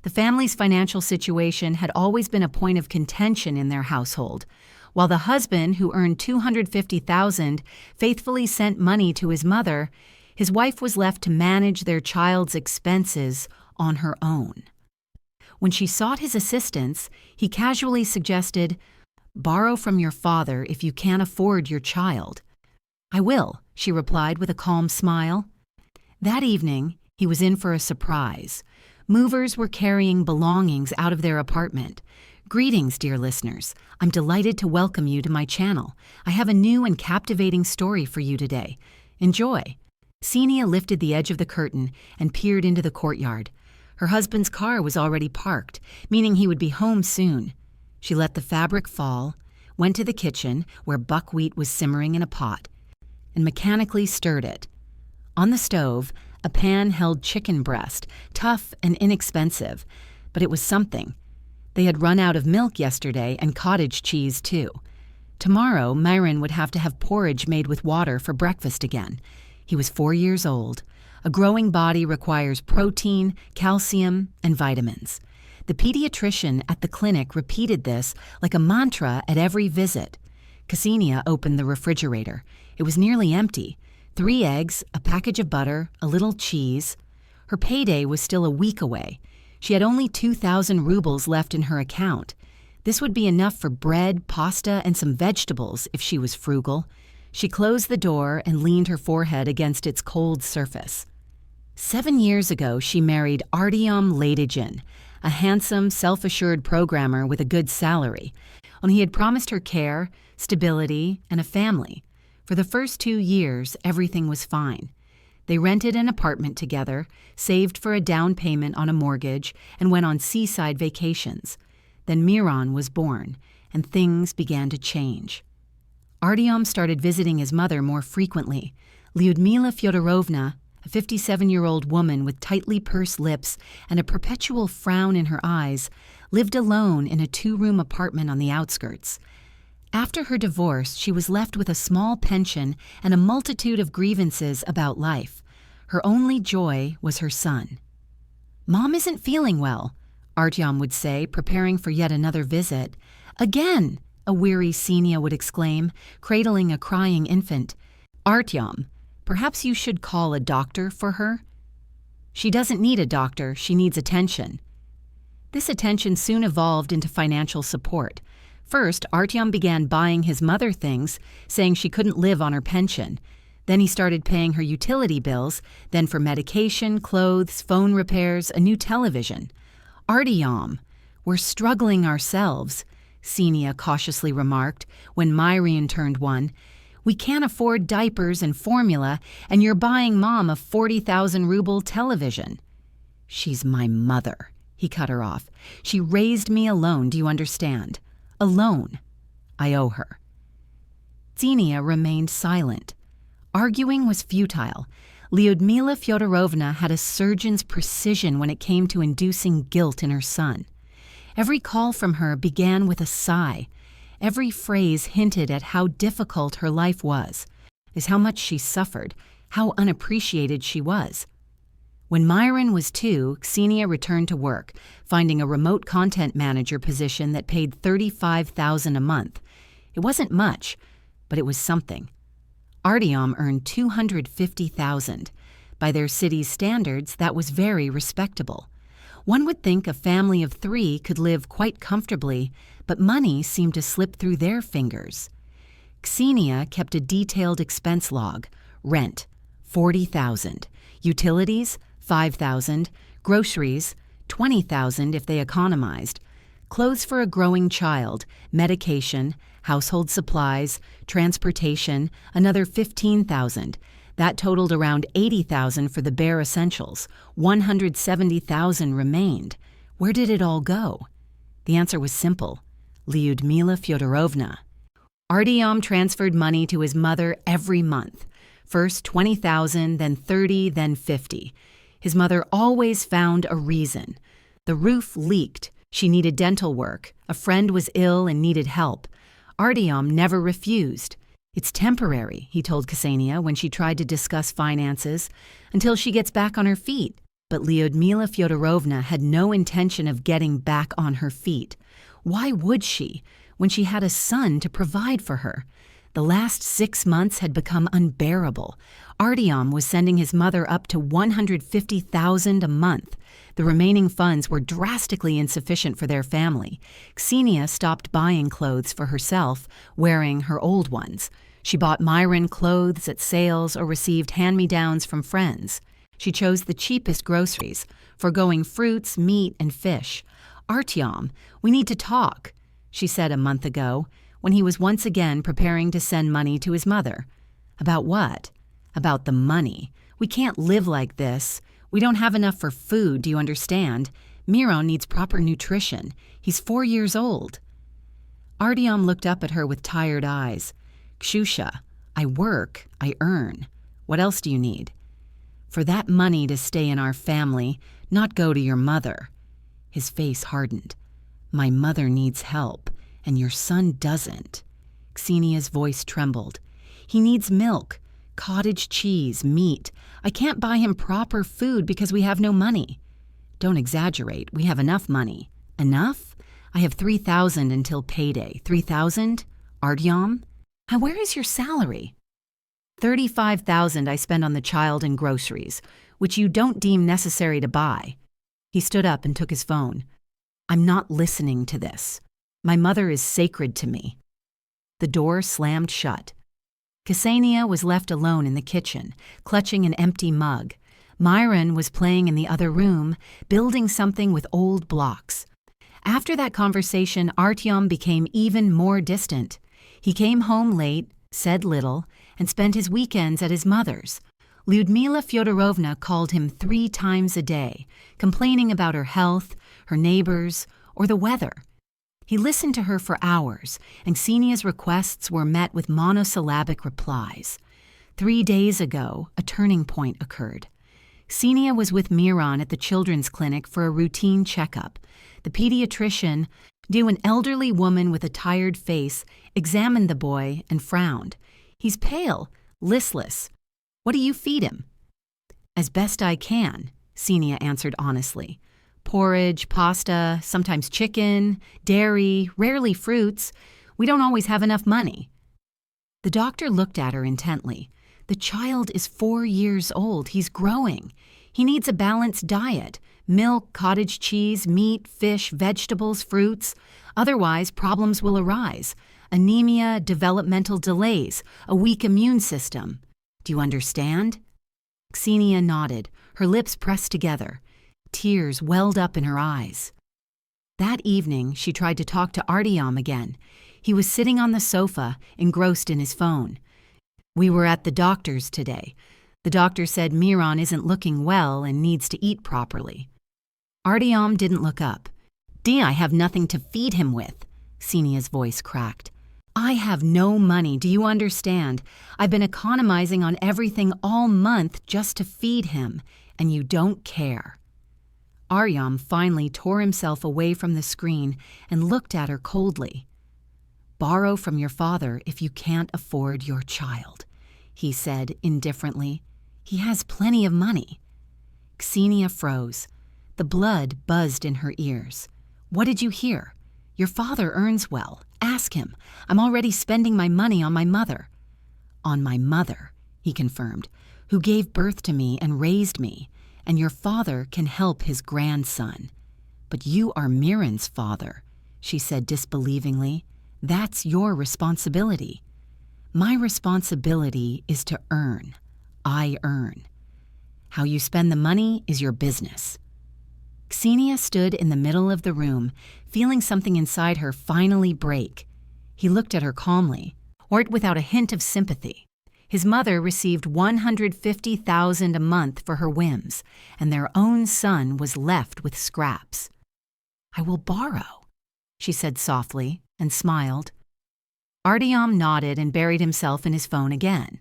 The family's financial situation had always been a point of contention in their household. While the husband, who earned $250,000, faithfully sent money to his mother, his wife was left to manage their child's expenses on her own. When she sought his assistance, he casually suggested, "Borrow from your father if you can't afford your child." "I will," she replied with a calm smile. That evening, he was in for a surprise. Movers were carrying belongings out of their apartment. "Greetings, dear listeners. I'm delighted to welcome you to my channel. I have a new and captivating story for you today. Enjoy." Xenia lifted the edge of the curtain and peered into the courtyard. Her husband's car was already parked, meaning he would be home soon. She let the fabric fall, went to the kitchen where buckwheat was simmering in a pot, and mechanically stirred it. On the stove, a pan held chicken breast, tough and inexpensive, but it was something. They had run out of milk yesterday and cottage cheese too. Tomorrow, Myron would have to have porridge made with water for breakfast again. He was 4 years old. A growing body requires protein, calcium, and vitamins. The pediatrician at the clinic repeated this like a mantra at every visit. Xenia opened the refrigerator. It was nearly empty. 3 eggs, a package of butter, a little cheese. Her payday was still a week away. She had only 2,000 rubles left in her account. This would be enough for bread, pasta, and some vegetables if she was frugal. She closed the door and leaned her forehead against its cold surface. 7 years ago, she married Artyom Ladygin, a handsome, self-assured programmer with a good salary, and he had promised her care, stability, and a family. For the first 2 years, everything was fine. They rented an apartment together, saved for a down payment on a mortgage, and went on seaside vacations. Then Miron was born, and things began to change. Artyom started visiting his mother more frequently. Lyudmila Fyodorovna, a 57-year-old woman with tightly pursed lips and a perpetual frown in her eyes, lived alone in a 2-room apartment on the outskirts. After her divorce, she was left with a small pension and a multitude of grievances about life. Her only joy was her son. "Mom isn't feeling well," Artyom would say, preparing for yet another visit. "Again," a weary Xenia would exclaim, cradling a crying infant. "Artyom, perhaps you should call a doctor for her." "She doesn't need a doctor, she needs attention." This attention soon evolved into financial support. First, Artyom began buying his mother things, saying she couldn't live on her pension. Then he started paying her utility bills, then for medication, clothes, phone repairs, a new television. "Artyom, we're struggling ourselves," Xenia cautiously remarked when Myrian turned 1. "We can't afford diapers and formula, and you're buying Mom a 40,000 ruble television." "She's my mother," he cut her off. "She raised me alone, do you understand? Alone. I owe her." Xenia remained silent. Arguing was futile. Lyudmila Fyodorovna had a surgeon's precision when it came to inducing guilt in her son. Every call from her began with a sigh. Every phrase hinted at how difficult her life was, is how much she suffered, how unappreciated she was. When Myron was 2, Xenia returned to work, finding a remote content manager position that paid $35,000 a month. It wasn't much, but it was something. Artyom earned $250,000. By their city's standards, that was very respectable. One would think a family of 3 could live quite comfortably, but money seemed to slip through their fingers. Xenia kept a detailed expense log. Rent, $40,000. Utilities, $5,000. Groceries, $20,000 if they economized. Clothes for a growing child, medication, household supplies, transportation, another $15,000. That totaled around $80,000 for the bare essentials. $170,000 remained. Where did it all go? The answer was simple. Lyudmila Fyodorovna. Artyom transferred money to his mother every month. First $20,000, then $30,000, then $50,000. His mother always found a reason. The roof leaked. She needed dental work. A friend was ill and needed help. Artyom never refused. "It's temporary," he told Ksenia when she tried to discuss finances, "until she gets back on her feet. But Lyudmila Fyodorovna had no intention of getting back on her feet. Why would she, when she had a son to provide for her? The last 6 months had become unbearable. Artyom was sending his mother up to $150,000 a month. The remaining funds were drastically insufficient for their family. Ksenia stopped buying clothes for herself, wearing her old ones. She bought Myron clothes at sales or received hand-me-downs from friends. She chose the cheapest groceries, forgoing fruits, meat, and fish. "Artyom, we need to talk," she said a month ago, when he was once again preparing to send money to his mother. "About what?" "About the money. We can't live like this. We don't have enough for food, do you understand? Miron needs proper nutrition. He's 4 years old." Artyom looked up at her with tired eyes. "Kshusha, I work, I earn. What else do you need?" "For that money to stay in our family, not go to your mother." His face hardened. "My mother needs help, and your son doesn't." Ksenia's voice trembled. "He needs milk, cottage cheese, meat. I can't buy him proper food because we have no money." "Don't exaggerate. We have enough money." "Enough? I have 3,000 until payday." "3,000? Artyom? Where is your salary?" 35,000 I spend on the child and groceries, which you don't deem necessary to buy." He stood up and took his phone. "I'm not listening to this. My mother is sacred to me." The door slammed shut. Ksenia was left alone in the kitchen, clutching an empty mug. Myron was playing in the other room, building something with old blocks. After that conversation, Artyom became even more distant. He came home late, said little, and spent his weekends at his mother's. Lyudmila Fyodorovna called him 3 times a day, complaining about her health, her neighbors, or the weather. He listened to her for hours, and Ksenia's requests were met with monosyllabic replies. 3 days ago, a turning point occurred. Ksenia was with Miron at the children's clinic for a routine checkup. The pediatrician, an elderly woman with a tired face, examined the boy and frowned. "He's pale, listless. What do you feed him?" "As best I can," Ksenia answered honestly. "Porridge, pasta, sometimes chicken, dairy, rarely fruits. We don't always have enough money." The doctor looked at her intently. "The child is 4 years old. He's growing. He needs a balanced diet: milk, cottage cheese, meat, fish, vegetables, fruits. Otherwise, problems will arise. Anemia, developmental delays, a weak immune system. Do you understand?" Ksenia nodded, her lips pressed together. Tears welled up in her eyes. That evening, she tried to talk to Artyom again. He was sitting on the sofa, engrossed in his phone. "We were at the doctor's today. The doctor said Miron isn't looking well and needs to eat properly." Artyom didn't look up. "I have nothing to feed him with." Ksenia's voice cracked. "I have no money, do you understand? I've been economizing on everything all month just to feed him, and you don't care." Artyom finally tore himself away from the screen and looked at her coldly. "Borrow from your father if you can't afford your child," he said indifferently. "He has plenty of money." Ksenia froze. The blood buzzed in her ears. "What did you hear? Your father earns well. Ask him. I'm already spending my money on my mother." "On my mother," he confirmed, "who gave birth to me and raised me. And your father can help his grandson." "But you are Miron's father," she said disbelievingly. "That's your responsibility." "My responsibility is to earn. I earn. How you spend the money is your business." Ksenia stood in the middle of the room, feeling something inside her finally break. He looked at her calmly, or without a hint of sympathy. His mother received $150,000 a month for her whims, and their own son was left with scraps. "I will borrow," she said softly, and smiled. Artyom nodded and buried himself in his phone again.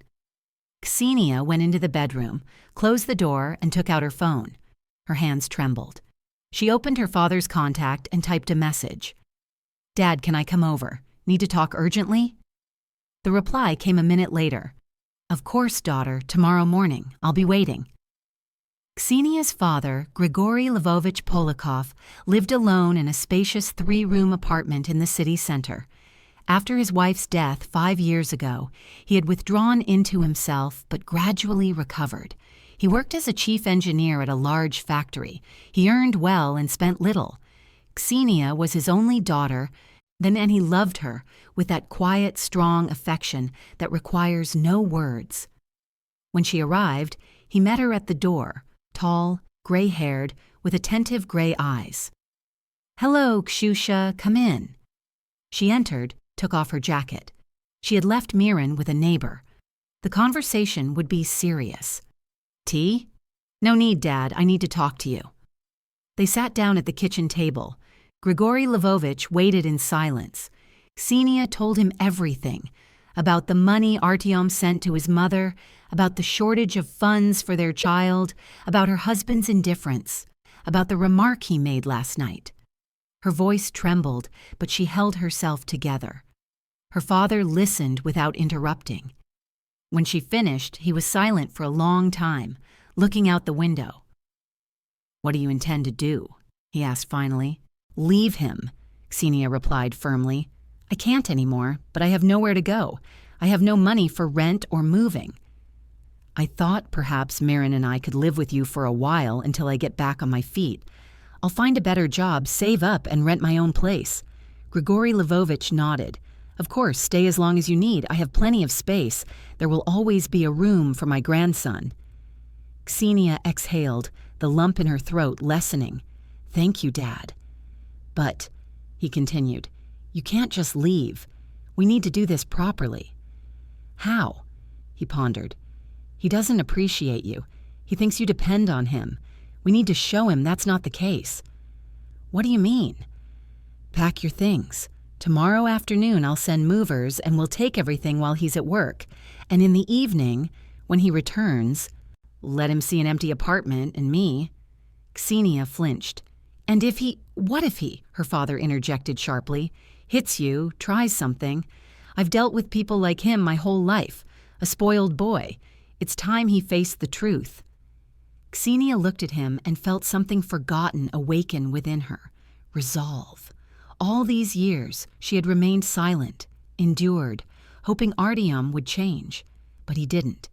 Ksenia went into the bedroom, closed the door, and took out her phone. Her hands trembled. She opened her father's contact and typed a message. "Dad, can I come over? Need to talk urgently?" The reply came a minute later. "Of course, daughter, tomorrow morning. I'll be waiting." Ksenia's father, Grigory Lvovich Polikov, lived alone in a spacious 3-room apartment in the city center. After his wife's death 5 years ago, he had withdrawn into himself but gradually recovered. He worked as a chief engineer at a large factory. He earned well and spent little. Ksenia was his only daughter, and he loved her with that quiet, strong affection that requires no words. When she arrived, he met her at the door, tall, gray-haired, with attentive gray eyes. "Hello, Kshusha, come in." She entered, took off her jacket. She had left Miran with a neighbor. The conversation would be serious. "Tea?" "No need, Dad. I need to talk to you." They sat down at the kitchen table. Grigory Lvovich waited in silence. Ksenia told him everything about the money Artyom sent to his mother, about the shortage of funds for their child, about her husband's indifference, about the remark he made last night. Her voice trembled, but she held herself together. Her father listened without interrupting. When she finished, he was silent for a long time, looking out the window. "What do you intend to do?" he asked finally. "Leave him," Ksenia replied firmly. "I can't anymore, but I have nowhere to go. I have no money for rent or moving." "I thought perhaps Miran and I could live with you for a while until I get back on my feet. I'll find a better job, save up, and rent my own place." Grigory Lvovich nodded. "Of course, stay as long as you need. I have plenty of space. There will always be a room for my grandson." Ksenia exhaled, the lump in her throat lessening. "Thank you, Dad." "But," he continued, "you can't just leave. We need to do this properly." "How?" he pondered. "He doesn't appreciate you. He thinks you depend on him. We need to show him that's not the case." "What do you mean?" "Pack your things. Tomorrow afternoon I'll send movers and we'll take everything while he's at work. And in the evening, when he returns, let him see an empty apartment and me." Ksenia flinched. "And if he— What if he," her father interjected sharply, "hits you, tries something? I've dealt with people like him my whole life. A spoiled boy. It's time he faced the truth." Ksenia looked at him and felt something forgotten awaken within her. Resolve. All these years, she had remained silent, endured, hoping Artyom would change. But he didn't.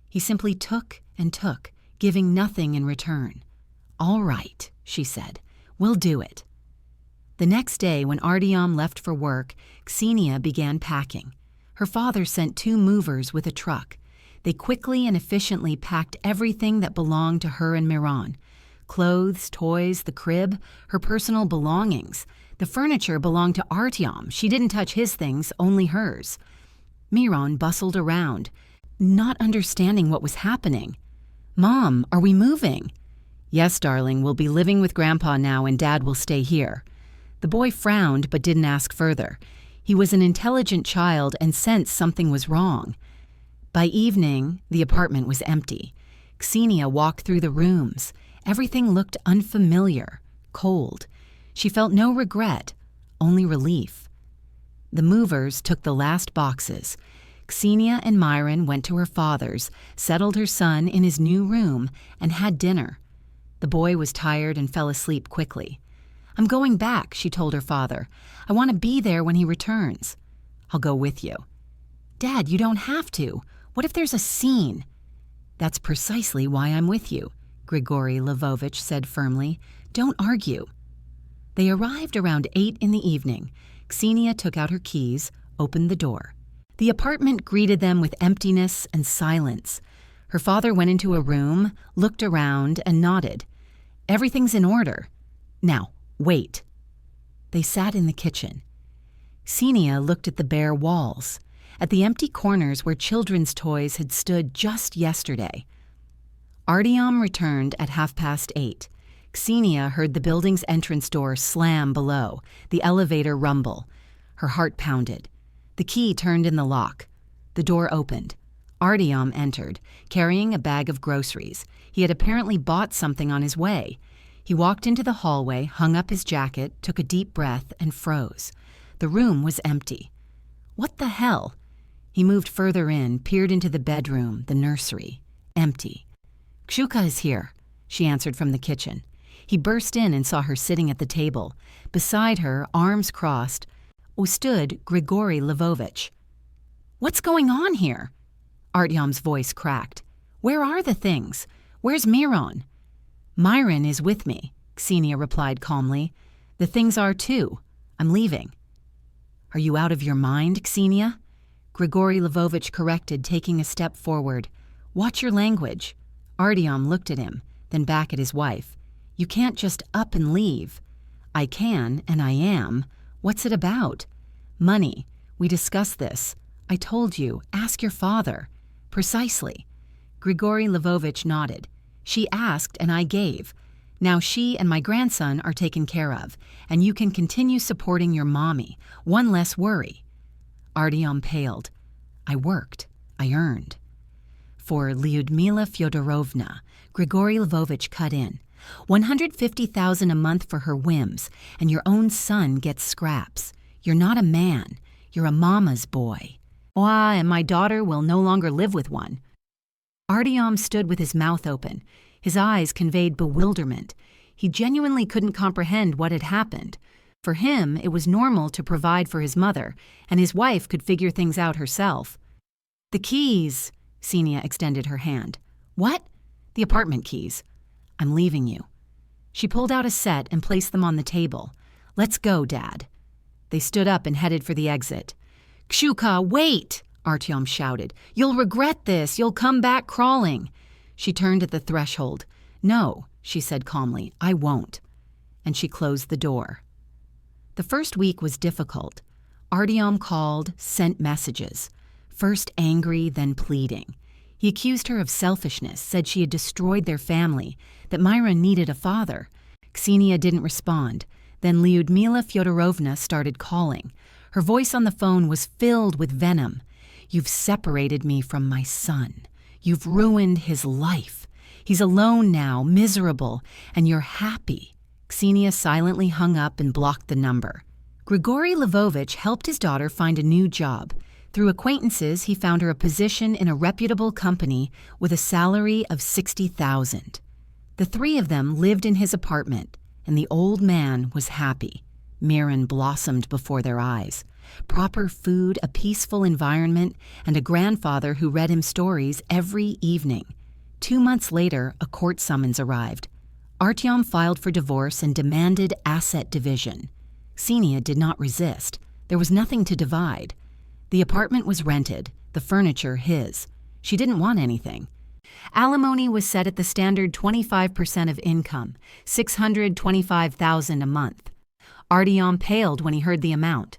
He simply took and took, giving nothing in return. "All right," she said. "We'll do it." The next day, when Artyom left for work, Ksenia began packing. Her father sent 2 movers with a truck. They quickly and efficiently packed everything that belonged to her and Miran. Clothes, toys, the crib, her personal belongings. The furniture belonged to Artyom. She didn't touch his things, only hers. Miran bustled around, not understanding what was happening. "Mom, are we moving?" "Yes, darling, we'll be living with Grandpa now and Dad will stay here." The boy frowned but didn't ask further. He was an intelligent child and sensed something was wrong. By evening, the apartment was empty. Ksenia walked through the rooms. Everything looked unfamiliar, cold. She felt no regret, only relief. The movers took the last boxes. Ksenia and Miran went to her father's, settled her son in his new room, and had dinner. The boy was tired and fell asleep quickly. "I'm going back," she told her father. "I want to be there when he returns." "I'll go with you." "Dad, you don't have to. What if there's a scene?" "That's precisely why I'm with you," Grigory Lvovich said firmly. "Don't argue." They arrived around 8 in the evening. Ksenia took out her keys, opened the door. The apartment greeted them with emptiness and silence. Her father went into a room, looked around, and nodded. "Everything's in order. Now, wait." They sat in the kitchen. Ksenia looked at the bare walls, at the empty corners where children's toys had stood just yesterday. Artyom returned at 8:30. Ksenia heard the building's entrance door slam below, the elevator rumble. Her heart pounded. The key turned in the lock. The door opened. Artyom entered, carrying a bag of groceries. He had apparently bought something on his way. He walked into the hallway, hung up his jacket, took a deep breath, and froze. The room was empty. What the hell? He moved further in, peered into the bedroom, the nursery. Empty. "Kshuka is here," she answered from the kitchen. He burst in and saw her sitting at the table. Beside her, arms crossed, stood Grigory Lvovich. "What's going on here?" Artyom's voice cracked. "Where are the things? Where's Miron?" "Myron is with me," Ksenia replied calmly. "The things are too. I'm leaving." "Are you out of your mind, Ksenia?" Grigory Lvovich corrected, taking a step forward. "Watch your language." Artyom looked at him, then back at his wife. "You can't just up and leave." "I can, and I am. What's it about?" "Money. We discussed this. I told you, ask your father." "Precisely." Grigory Lvovich nodded. "She asked and I gave. Now she and my grandson are taken care of, and you can continue supporting your mommy. One less worry." Artyom paled. "I worked. I earned." For Lyudmila Fyodorovna, Grigory Lvovich cut in. 150,000 a month for her whims, and your own son gets scraps. You're not a man. You're a mama's boy. "Ah, and my daughter will no longer live with one." Artyom stood with his mouth open. His eyes conveyed bewilderment. He genuinely couldn't comprehend what had happened. For him, it was normal to provide for his mother, and his wife could figure things out herself. "The keys," Ksenia extended her hand. "What?" "The apartment keys." "I'm leaving you." She pulled out a set and placed them on the table. "Let's go, Dad." They stood up and headed for the exit. "Kshuka, wait!" Artyom shouted. "You'll regret this. You'll come back crawling." She turned at the threshold. "No," she said calmly, "I won't." And she closed the door. The first week was difficult. Artyom called, sent messages. First angry, then pleading. He accused her of selfishness, said she had destroyed their family, that Myra needed a father. Ksenia didn't respond. Then Lyudmila Fyodorovna started calling. Her voice on the phone was filled with venom. "You've separated me from my son. You've ruined his life. He's alone now, miserable, and you're happy." Ksenia silently hung up and blocked the number. Grigory Lvovich helped his daughter find a new job. Through acquaintances, he found her a position in a reputable company with a salary of 60,000. The three of them lived in his apartment, and the old man was happy. Miron blossomed before their eyes. Proper food, a peaceful environment, and a grandfather who read him stories every evening. 2 months later, a court summons arrived. Artyom filed for divorce and demanded asset division. Ksenia did not resist. There was nothing to divide. The apartment was rented, the furniture his. She didn't want anything. Alimony was set at the standard 25% of income, 625,000 a month. Artyom paled when he heard the amount.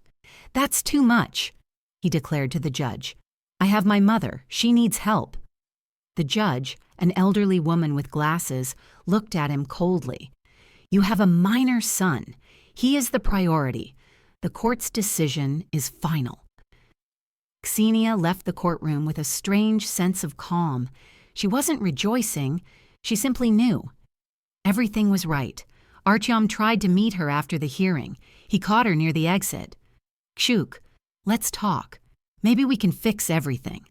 "That's too much," he declared to the judge. "I have my mother. She needs help." The judge, an elderly woman with glasses, looked at him coldly. "You have a minor son. He is the priority. The court's decision is final." Ksenia left the courtroom with a strange sense of calm. She wasn't rejoicing. She simply knew. Everything was right. Artyom tried to meet her after the hearing. He caught her near the exit. "Kshuk, let's talk. Maybe we can fix everything."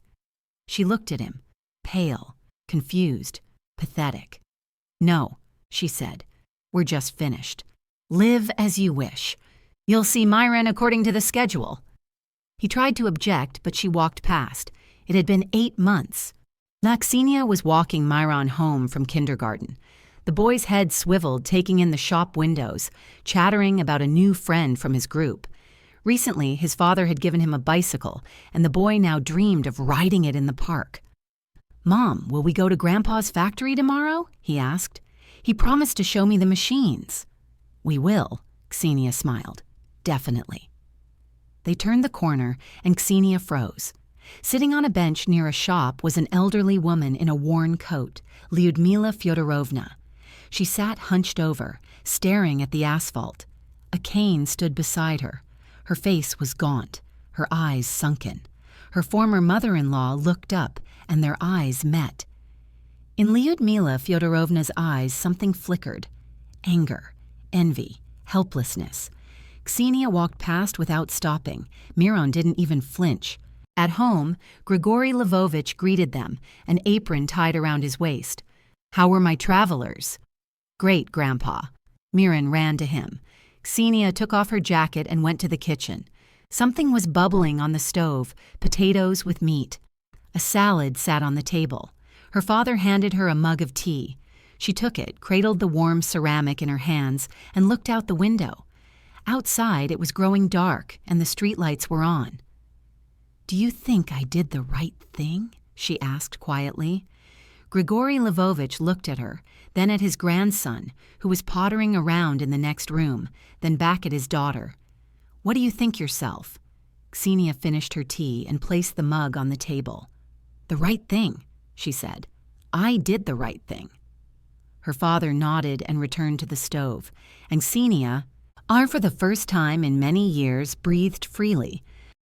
She looked at him, pale, confused, pathetic. "No," she said. "We're just finished. Live as you wish. You'll see Myron according to the schedule." He tried to object, but she walked past. It had been 8 months. Ksenia was walking Myron home from kindergarten. The boy's head swiveled, taking in the shop windows, chattering about a new friend from his group. Recently, his father had given him a bicycle, and the boy now dreamed of riding it in the park. "Mom, will we go to Grandpa's factory tomorrow?" he asked. "He promised to show me the machines." "We will," Ksenia smiled. "Definitely." They turned the corner, and Ksenia froze. Sitting on a bench near a shop was an elderly woman in a worn coat, Lyudmila Fyodorovna. She sat hunched over, staring at the asphalt. A cane stood beside her. Her face was gaunt, her eyes sunken. Her former mother-in-law looked up, and their eyes met. In Lyudmila Fyodorovna's eyes, something flickered. Anger, envy, helplessness. Ksenia walked past without stopping. Miron didn't even flinch. At home, Grigory Lvovich greeted them, an apron tied around his waist. How were my travelers? Great, Grandpa. Miran ran to him. Xenia took off her jacket and went to the kitchen. Something was bubbling on the stove, potatoes with meat. A salad sat on the table. Her father handed her a mug of tea. She took it, cradled the warm ceramic in her hands, and looked out the window. Outside, it was growing dark, and the streetlights were on. "Do you think I did the right thing?" she asked quietly. Grigory Lvovich looked at her, then at his grandson, who was pottering around in the next room, then back at his daughter. "What do you think yourself?" Xenia finished her tea and placed the mug on the table. "The right thing," she said. "I did the right thing." Her father nodded and returned to the stove, and Xenia, for the first time in many years, breathed freely.